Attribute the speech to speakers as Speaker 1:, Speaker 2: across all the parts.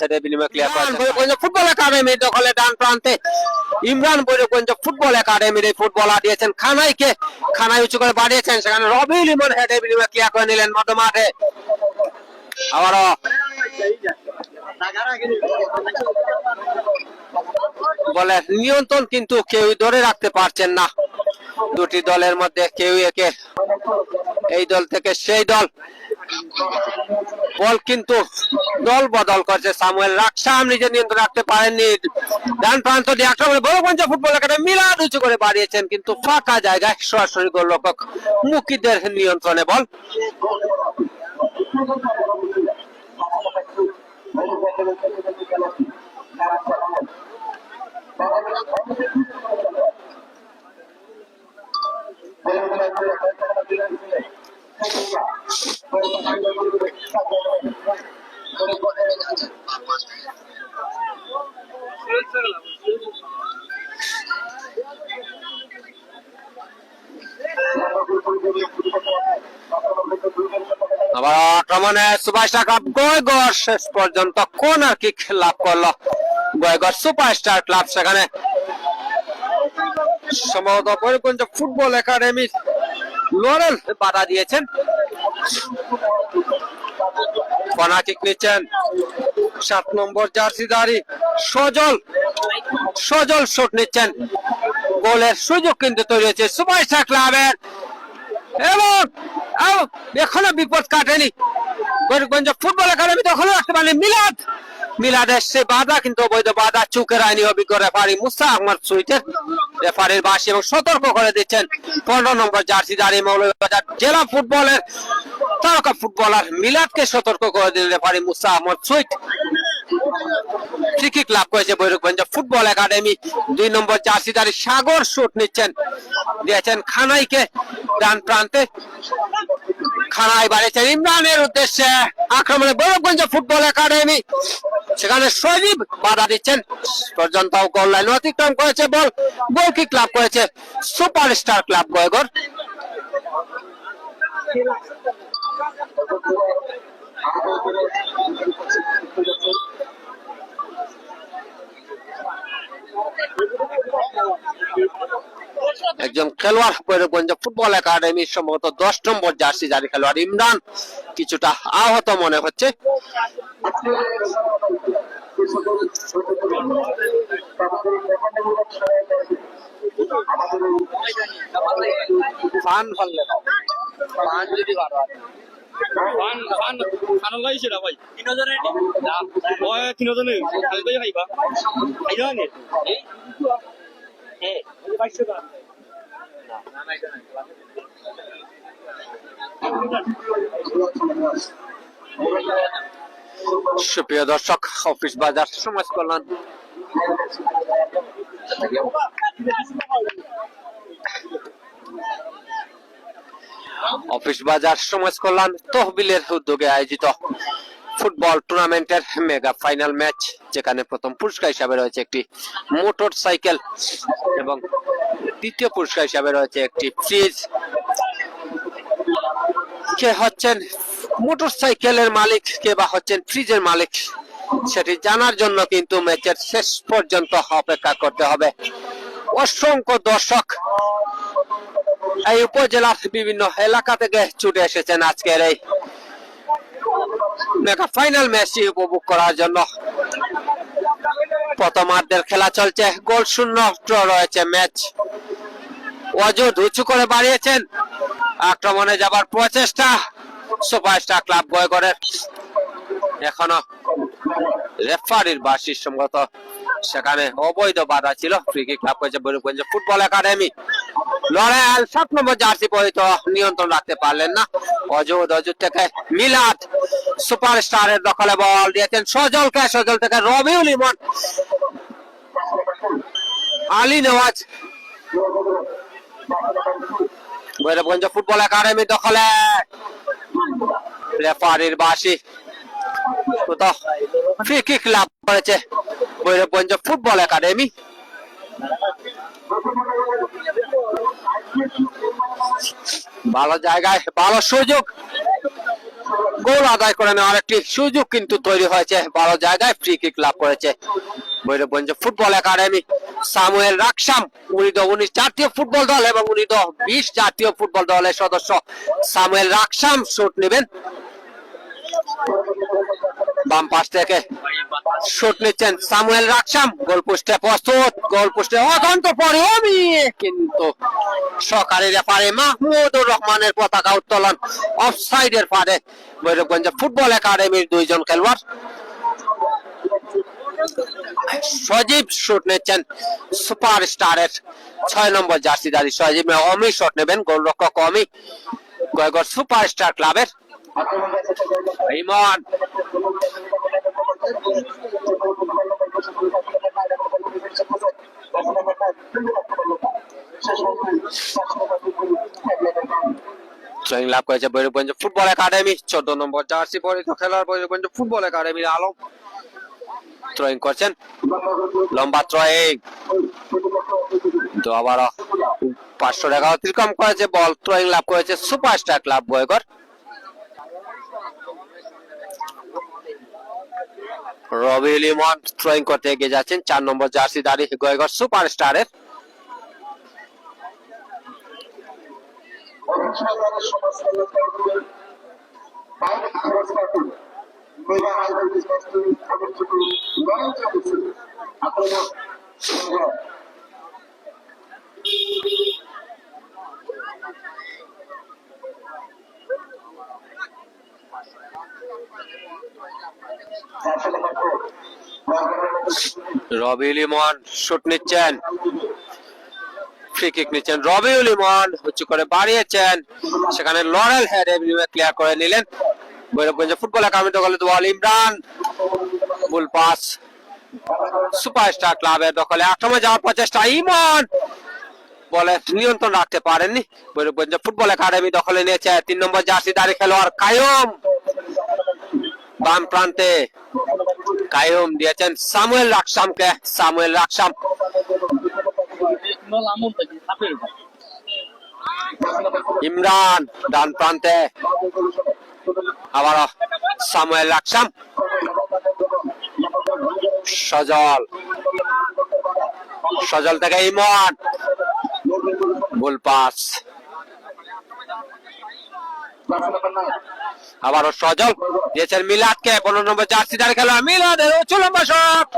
Speaker 1: হেডে বিনিময় ক্লিয়ার করেছে ফুটবল একাডেমি দখলে ডান প্রান্তে ইমরান বৈরগঞ্জ ফুটবল একাডেমির এই ফুটবলার দিয়েছেন খানাইকে, খানাই উঁচু করে বাড়িয়েছেন, সেখানে রবিউল ইমন হেডে বিনিময় ক্লিয়ার করে নিলেন মধ্য মাঠে। আবারও বলের নিয়ন্ত্রণ কিন্তু কেউ ধরে রাখতে পারছেন না দুটি দলের মধ্যে, কেউ একে এই দল থেকে সেই দল বল কিন্তু দল বদল করছে। সামুয়েল রাকসাম নিজে নিয়ন্ত্রণ রাখতে পারেননি, ডান প্রান্ত দিয়ে আক্রমণে বৈরগঞ্জ ফুটবল একাডেমি মিলাদ উঁচু করে বাড়িয়েছেন, কিন্তু ফাঁকা জায়গায় সরাসরি গোলরক্ষক মুকিদের নিয়ন্ত্রণে বল। আবার আক্রমণে সুপারস্টার ক্লাব গয়গড় শেষ পর্যন্ত কর্নার কিক লাভ করলো গয়গড় সুপারস্টার ক্লাব। সেখানে সম্ভবত বৈরগঞ্জ ফুটবল একাডেমি লরেল বাধা দিয়েছেন, কর্নার কিক নিচ্ছেন 7 নম্বর জার্সিধারী সজল, সজল শট নিচ্ছেন, গোলের সুযোগ কিন্তু তৈরি হয়েছে সুপারস্টার ক্লাবের এবং এখনো বিপদ কাটেনি বৈরগঞ্জ ফুটবল একাডেমি দখলে রাখতে পারেনি মিলাদ, মিলাদের সে বাধা কিন্তু অবৈধ বাধা চুকের আইনি অভিজ্ঞ রেফারি মুসা আহমদ সুইটের রেফারির বাসি এবং সতর্ক করে দিচ্ছেন 15 নম্বর জার্সিধারী মৌলভীবাজার জেলা ফুটবলের তারকা ফুটবলার মিলাদকে সতর্ক করে দিলেন রেফারি মুসা আহমদ সুইট। ফ্রি কিক লাভ করেছে বৈরগঞ্জ ফুটবল একাডেমি, 2 নম্বর জার্সিধারী সাগর শুট নিচ্ছেন, দিয়েছেন খানাইকে ডান প্রান্তে, খানাই বাড়িয়েছেন ইমরানের উদ্দেশ্যে আক্রমণে বৈরগঞ্জ ফুটবল একাডেমি, সেখানে সজীব বাধা দিচ্ছেন পর্যন্ত গোল লাইন অতিক্রম করেছে বল, গোল কিক লাভ করেছে সুপারস্টার ক্লাব গয়গড়। একজন খেলোয়াড় বৈরগঞ্জ ফুটবল একাডেমি সম্ভবত 10 নম্বর জার্সি জারি খেলোয়াড় ইমরান কিছুটা আহত মনে হচ্ছে। সুপ্রিয় দর্শক, অফিস বাজার সমাজ কল্যাণ অফিস বাজার সমাজ কল্যাণ তহবিলের উদ্যোগে আয়োজিত ফুটবল টুর্নামেন্টের মেগা ফাইনাল ম্যাচ, যেখানে প্রথম পুরস্কার হিসাবে রয়েছে একটি মোটর সাইকেল এবং দ্বিতীয় পুরস্কার হিসাবে রয়েছে একটি ফ্রিজ। কে হচ্ছেন মোটর সাইকেলের মালিক, কে বা হচ্ছেন ফ্রিজের মালিক, সেটি জানার জন্য কিন্তু ম্যাচের শেষ পর্যন্ত অপেক্ষা করতে হবে। অসংখ্য দর্শক এই উপজেলার বিভিন্ন এলাকা থেকে ছুটে এসেছেন আজকের এই মেগা ফাইনাল ম্যাচটি উপভোগ করার জন্য। প্রথমার্ধের খেলা চলছে, গোল শূন্য ড্র রয়েছে ম্যাচ। অজুদ উঁচু করে বাড়িয়েছেন, আক্রমণে যাবার প্রচেষ্টা সুপারস্টার ক্লাব গয়গড়ের, এখনো রেফারির বাসির সম্ভবত সেখানে অবৈধ বাধা ছিল। ফ্রি কিক লাভ করেছে বৈরগঞ্জ ফুটবল একাডেমি, লরেল 7 নম্বর জার্সি পরিহিত নিয়ন্ত্রণ রাখতে পারলেন না অজুদ, অজুদ থেকে মিলাদ, সুপারস্টারের দখলে বল দিয়েছেন সজলকে, সজল থেকে রবিউল ইমন, আলী নেওয়াজ, বৈরগঞ্জ ফুটবল একাডেমি দখলে, রেফারির বাসি, ফ্রি কিক লাভ করেছে বৈরগঞ্জ ফুটবল একাডেমি। ভালো জায়গায় ভালো সুযোগ গোল আদায় করে নেওয়ার একটি সুযোগ কিন্তু তৈরি হয়েছে। ভালো জায়গায় ফ্রি কিক লাভ করেছে Bhairabganj football academy. Samuel Raksam U19 জাতীয় ফুটবল দল এবং U20 জাতীয় ফুটবল দলের সদস্য সামুয়েল রাকসাম শুট নেবেন। বাম পাশ থেকে শুট নিচ্ছেন সামুয়েল রাকসাম। গোল পোস্টে প্রস্তুত, গোল পোস্টে অত্যন্ত পরে কিন্তু সরকারি রেফারি মাহমুদুর রহমানের পতাকা উত্তোলন অফসাইডের ফাঁদে ভৈরবগঞ্জ ফুটবল একাডেমির দুইজন খেলোয়াড়। সজীব শুট নিচ্ছেন সুপারস্টারের 6 নম্বর জার্সিধারী সজীব অমি শট নেবেন, গোলরক্ষক অমি গয়গড় সুপারস্টার ক্লাবের। ইমন লাভ করেছে ভৈরবগঞ্জ ফুটবল একাডেমি। 14 নম্বর জার্সি পরিহিত খেলোয়াড় ভৈরবগঞ্জ ফুটবল একাডেমির আলম থ্রোয়িং করছেন, লম্বা থ্রোয়িং তো আবার 500 টাকা অতিক্রম করেছে। বল থ্রোয়িং লাভ করেছে সুপারস্টার ক্লাব গয়গড়। রবিউল ইমন থ্রোয়িং করতে এগিয়ে যাচ্ছেন 4 নম্বর জার্সিধারী গয়গড় সুপারস্টারের। রবিউল ইমন শুট নিচ্ছেন, ফ্রি কিক নিচ্ছেন রবিউল ইমন, উঁচু করে বাড়িয়েছেন, সেখানে লরেল হেড ক্লিয়ার করে নিলেন ভৈরবগঞ্জ ফুটবল একাডেমি দখলে বল। ইমরান ফুল পাস সুপারস্টার ক্লাবের দখলে আক্রমণে যাওয়ার প্রচেষ্টা, ইমন বলে নিয়ন্ত্রণ রাখতে পারেননি। ভৈরবগঞ্জ ফুটবল একাডেমি দখলে নিয়েছে 3 নম্বর জার্সিধারী খেলোয়াড় কায়ুম। বাম প্রান্তে কায়ুম দিয়েছেন সামুয়েল রাকসামকে, সামুয়েল রাকসাম ইমরান ডান প্রান্তে আবার সামুয়েল রাকসাম, সজল, সজল থেকে ইমন ভুল পাস, আবারও সজল দিয়েছেন মিলাদকে। 15 নম্বর জার্সিধারী খেলোয়াড় মিলাদের উঁচু লম্বা শট,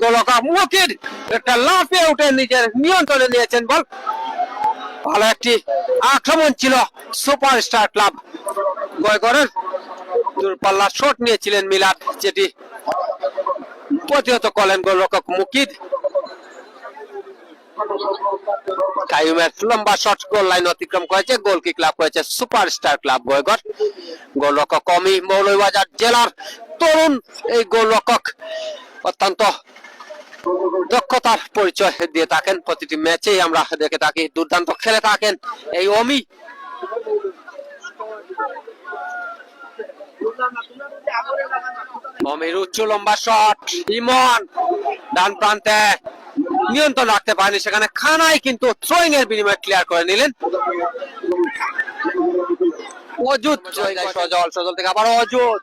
Speaker 1: গোলরক্ষক মুকিদ একটা লাফিয়ে উঠে নিজের নিয়ন্ত্রণে নিয়েছেন বল। ভালো একটি আক্রমণ ছিল সুপারস্টার ক্লাব গয়গড়ের, দূরপাল্লা শট নিয়েছিলেন মিলাদ, যেটি প্রতিহত করলেন গোলরক্ষক মুকিদ। কায়ুমের লম্বা শট গোল লাইন অতিক্রম করেছে, গোল কিক লাভ করেছে সুপারস্টার ক্লাব গয়গড়। গোলরক্ষক কমি মৌলভীবাজার জেলার তরুণ এই গোলরক্ষক অত্যন্ত দক্ষতার পরিচয় দিয়ে থাকেন, প্রতিটি ম্যাচেই আমরা দেখে থাকি, দুর্দান্ত খেলে থাকেন এই অমি। অমির উচ্চ লম্বা শট, ইমন ডান প্রান্তে নিয়ন্ত্রণ রাখতে পারেনি, সেখানে খানাই কিন্তু থ্রোয়িং এর বিনিময়ে ক্লিয়ার করে নিলেন। অজুত সজল, সজল থেকে আবার অজুত।